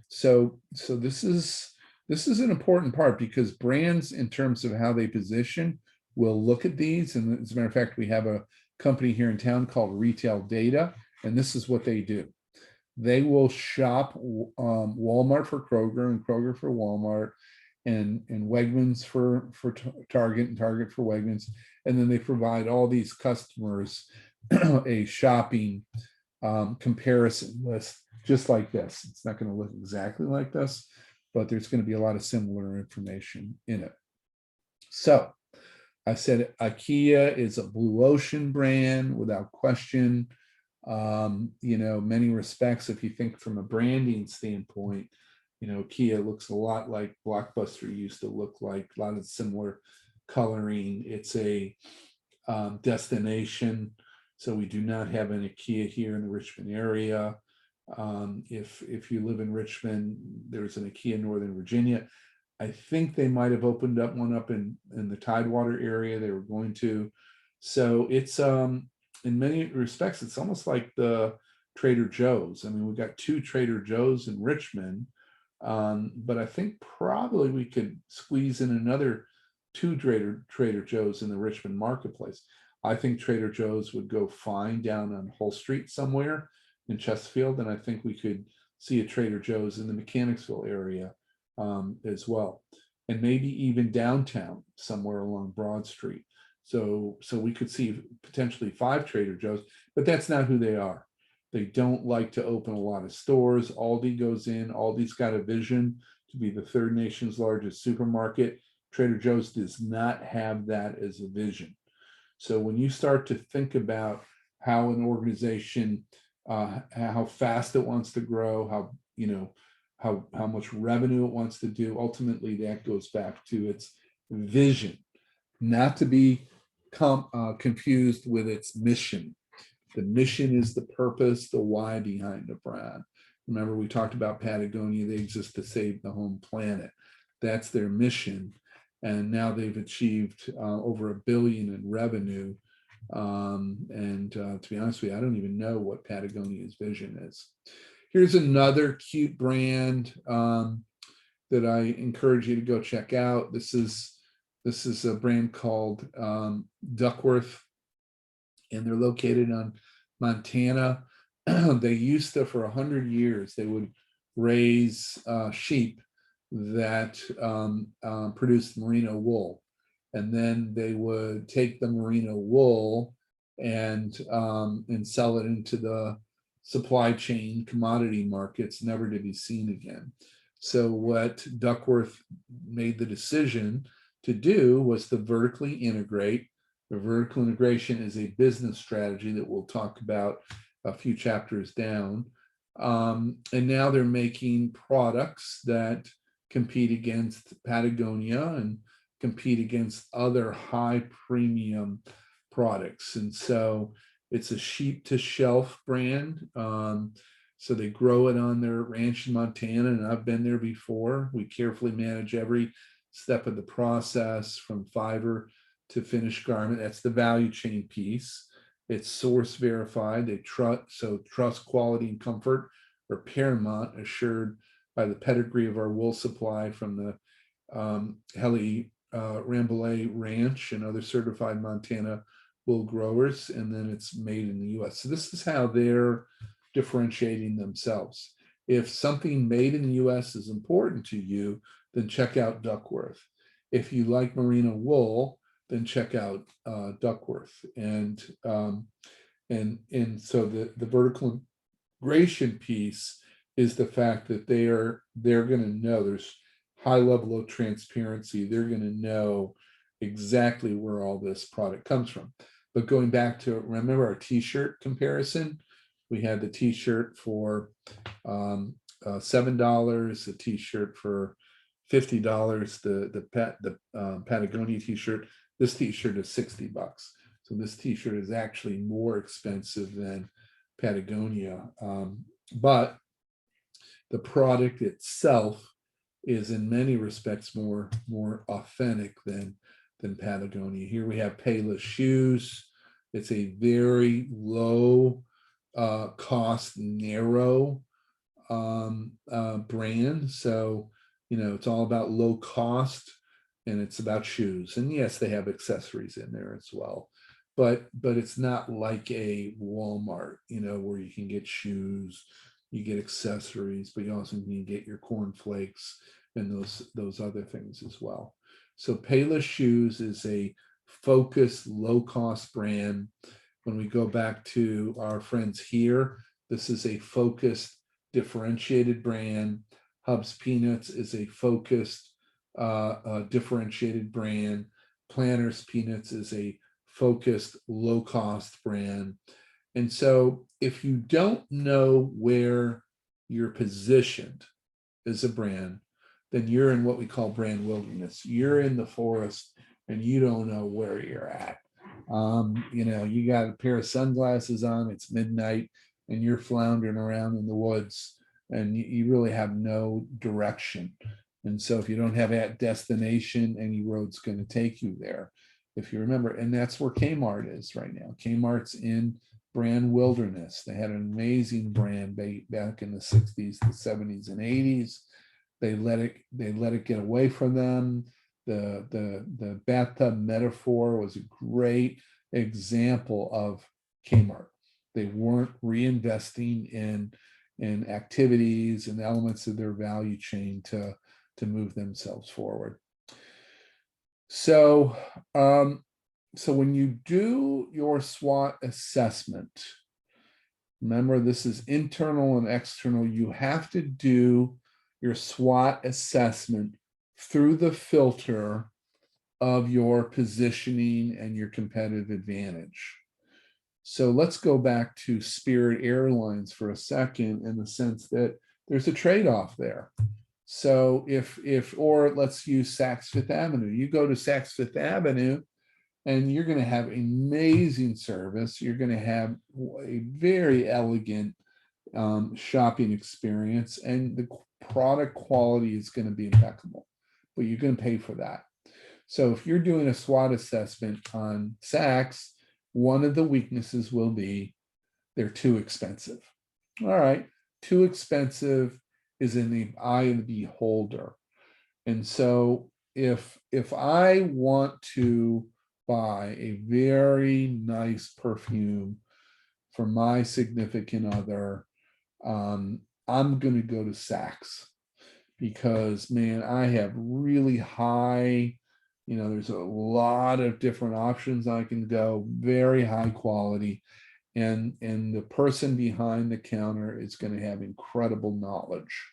So this is an important part, because brands, in terms of how they position, will look at these. And as a matter of fact, we have a company here in town called Retail Data, and this is what they do. They will shop Walmart for Kroger and Kroger for Walmart, and Wegmans for Target and Target for Wegmans. And then they provide all these customers a shopping comparison list, just like this. It's not going to look exactly like this, but there's going to be a lot of similar information in it. So I said IKEA is a blue ocean brand without question. Many respects, if you think from a branding standpoint, Kia looks a lot like Blockbuster used to look like, a lot of similar coloring. It's a destination, so we do not have an IKEA here in the Richmond area. If you live in Richmond, there's an IKEA in Northern Virginia. I think they might have opened up one up in the Tidewater area. They were going to. So it's in many respects, it's almost like the Trader Joe's. I mean, we've got two Trader Joe's in Richmond. But I think probably we could squeeze in another two Trader Joe's in the Richmond marketplace. I think Trader Joe's would go fine down on Hull Street somewhere in Chesterfield, and I think we could see a Trader Joe's in the Mechanicsville area as well, and maybe even downtown somewhere along Broad Street. So we could see potentially 5 Trader Joe's, but that's not who they are. They don't like to open a lot of stores. Aldi goes in. Aldi's got a vision to be the third nation's largest supermarket. Trader Joe's does not have that as a vision. So when you start to think about how an organization, how fast it wants to grow, how much revenue it wants to do, ultimately that goes back to its vision, not to be confused with its mission. The mission is the purpose, the why behind the brand. Remember, we talked about Patagonia. They exist to save the home planet. That's their mission. And now they've achieved over $1 billion in revenue. To be honest with you, I don't even know what Patagonia's vision is. Here's another cute brand that I encourage you to go check out. This is a brand called Duckworth, and they're located on Montana. They used to, for 100 years, they would raise sheep that produced merino wool. And then they would take the merino wool and sell it into the supply chain commodity markets, never to be seen again. So what Duckworth made the decision to do was to vertically integrate. The vertical integration is a business strategy that we'll talk about a few chapters down. And now they're making products that compete against Patagonia and compete against other high premium products. And so it's a sheep to shelf brand. So they grow it on their ranch in Montana, and I've been there before. We carefully manage every step of the process, from fiber to finished garment. That's the value chain piece. It's source verified. They trust quality and comfort are paramount, assured by the pedigree of our wool supply from the Heli Rambouillet Ranch and other certified Montana wool growers, and then it's made in the US. So this is how they're differentiating themselves. If something made in the US is important to you, then check out Duckworth. If you like merino wool, then check out Duckworth. And so the vertical integration piece is the fact that they're going to know there's high level of transparency. They're going to know exactly where all this product comes from. But going back to, remember our t-shirt comparison, we had the t-shirt for $7, the t-shirt for $50, the Patagonia t-shirt. This t-shirt is $60. So this t-shirt is actually more expensive than Patagonia, but the product itself is in many respects more authentic than Patagonia. Here we have Payless shoes. It's a very low cost, narrow brand. So, it's all about low cost and it's about shoes. And yes, they have accessories in there as well. But it's not like a Walmart, where you can get shoes, you get accessories, but you also can get your cornflakes and those other things as well. So Payless Shoes is a focused, low-cost brand. When we go back to our friends here, this is a focused, differentiated brand. Hubs Peanuts is a focused, differentiated brand. Planters Peanuts is a focused, low-cost brand. And so if you don't know where you're positioned as a brand, then you're in what we call brand wilderness. You're in the forest and you don't know where you're at. You got a pair of sunglasses on, it's midnight, and you're floundering around in the woods and you really have no direction. And so if you don't have that destination, any road's going to take you there. If you remember, and that's where Kmart is right now. Kmart's in brand wilderness. They had an amazing brand back in the 60s, the 70s, and 80s. They let it get away from them. The bathtub metaphor was a great example of Kmart. They weren't reinvesting in activities and elements of their value chain to move themselves forward. So, when you do your SWOT assessment, remember this is internal and external. You have to do your SWOT assessment through the filter of your positioning and your competitive advantage. So let's go back to Spirit Airlines for a second, in the sense that there's a trade-off there. So or let's use Saks Fifth Avenue. You go to Saks Fifth Avenue and you're going to have amazing service. You're going to have a very elegant shopping experience, and the product quality is going to be impeccable, but you're going to pay for that. So if you're doing a SWOT assessment on Saks, one of the weaknesses will be they're too expensive. All right, too expensive is in the eye of the beholder. And so if I want to buy a very nice perfume for my significant other, I'm going to go to Saks, because, man, I have really high, there's a lot of different options I can go, very high quality. And the person behind the counter is going to have incredible knowledge.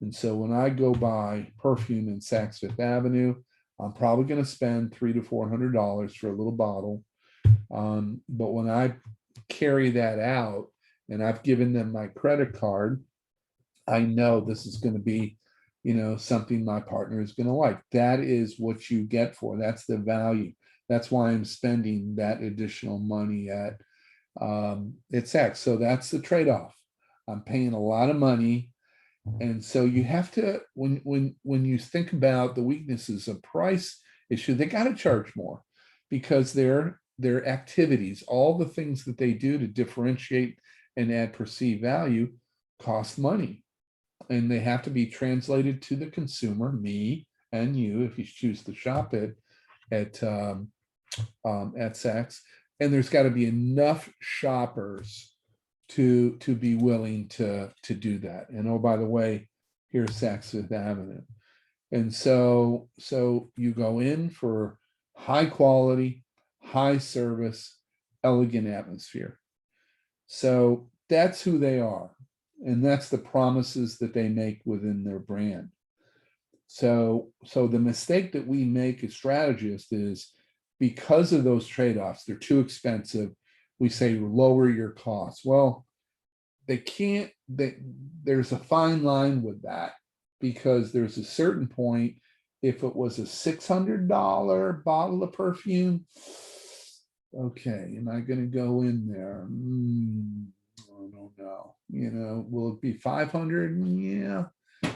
And so when I go buy perfume in Saks Fifth Avenue, I'm probably going to spend $300 to $400 for a little bottle. But when I carry that out and I've given them my credit card, I know this is going to be, something my partner is going to like. That is what you get for. That's the value. That's why I'm spending that additional money at Saks. So that's the trade-off. I'm paying a lot of money. And so you have to, when you think about the weaknesses of price issue, they got to charge more. because their activities, all the things that they do to differentiate and add perceived value, cost money, and they have to be translated to the consumer, me and you, if you choose to shop it at Saks. And there's got to be enough shoppers to be willing to do that. And oh, by the way, here's Saks Fifth Avenue. And so you go in for high quality, high service, elegant atmosphere. So that's who they are. And that's the promises that they make within their brand. So the mistake that we make as strategists is, because of those trade-offs, they're too expensive, we say lower your costs. Well, they can't, there's a fine line with that, because there's a certain point, if it was a $600 bottle of perfume, okay, am I going to go in there? I don't know. Will it be 500? Yeah,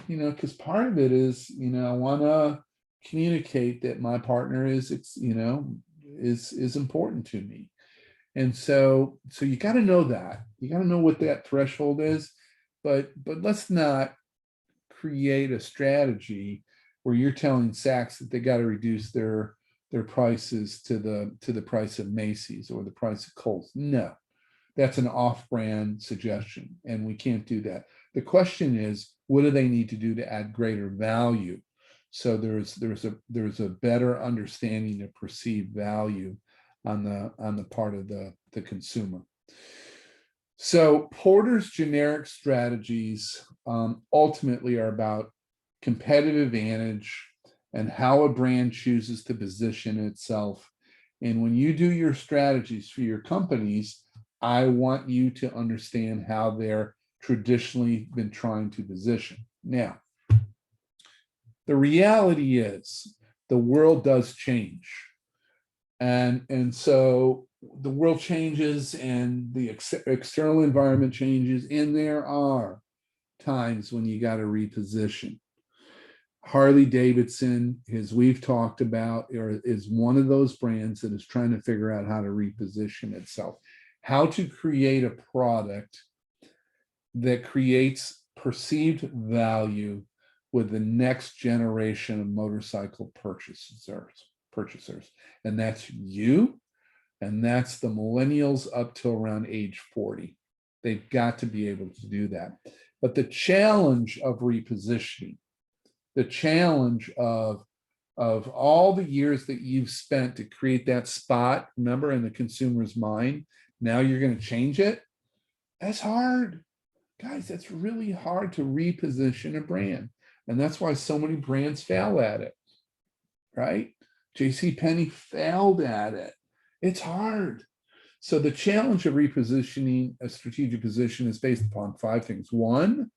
because part of it is, I want to communicate that my partner is important to me. And so you got to know that. You got to know what that threshold is, but let's not create a strategy where you're telling Saks that they got to reduce their prices to the price of Macy's or the price of Kohl's. No, that's an off-brand suggestion, and we can't do that. The question is, what do they need to do to add greater value? So there's a better understanding of perceived value on the part of the consumer. So Porter's generic strategies ultimately are about competitive advantage and how a brand chooses to position itself. And when you do your strategies for your companies, I want you to understand how they're traditionally been trying to position. Now, the reality is the world does change. And so the world changes and the external environment changes, and there are times when you got to reposition. Harley Davidson, as we've talked about, is one of those brands that is trying to figure out how to reposition itself, how to create a product that creates perceived value with the next generation of motorcycle purchasers. And that's you, and that's the millennials up to around age 40. They've got to be able to do that. But the challenge of repositioning, the challenge of all the years that you've spent to create that spot, remember, in the consumer's mind, now you're going to change it. That's hard. Guys, that's really hard to reposition a brand. And that's why so many brands fail at it, right? JCPenney failed at it. It's hard. So the challenge of repositioning a strategic position is based upon 5 things. 1,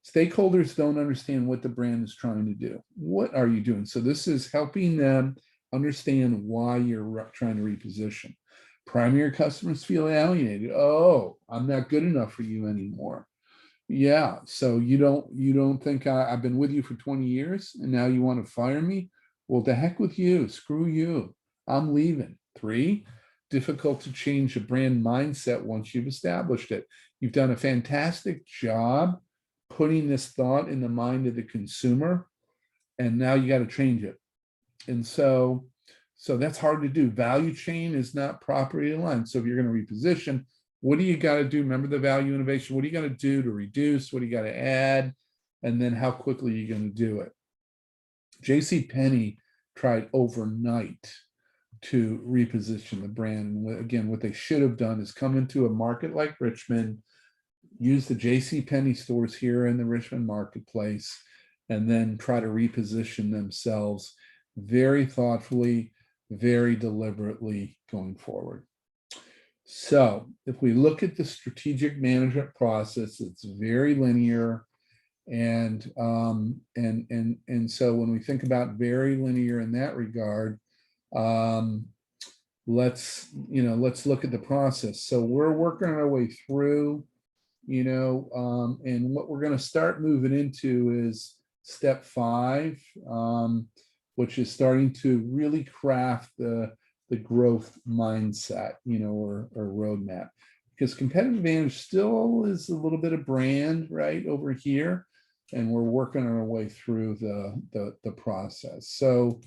stakeholders don't understand what the brand is trying to do. What are you doing? So this is helping them understand why you're trying to reposition. Primary customers feel alienated. Oh, I'm not good enough for you anymore. Yeah, so you don't think I've been with you for 20 years and now you want to fire me? Well, the heck with you. Screw you. I'm leaving. 3, difficult to change a brand mindset once you've established it. You've done a fantastic job putting this thought in the mind of the consumer, and now you got to change it. And so that's hard to do. Value chain is not properly aligned. So if you're going to reposition, what do you got to do? Remember the value innovation. What do you got to do to reduce? What do you got to add? And then how quickly are you going to do it? JCPenney tried overnight to reposition the brand. And again, what they should have done is come into a market like Richmond, use the JCPenney stores here in the Richmond marketplace, and then try to reposition themselves very thoughtfully, very deliberately going forward. So if we look at the strategic management process, it's very linear. And so when we think about very linear in that regard, let's look at the process. So we're working our way through, and what we're going to start moving into is step 5, which is starting to really craft the the growth mindset, or roadmap. Because competitive advantage still is a little bit of brand right over here, and we're working our way through the process. So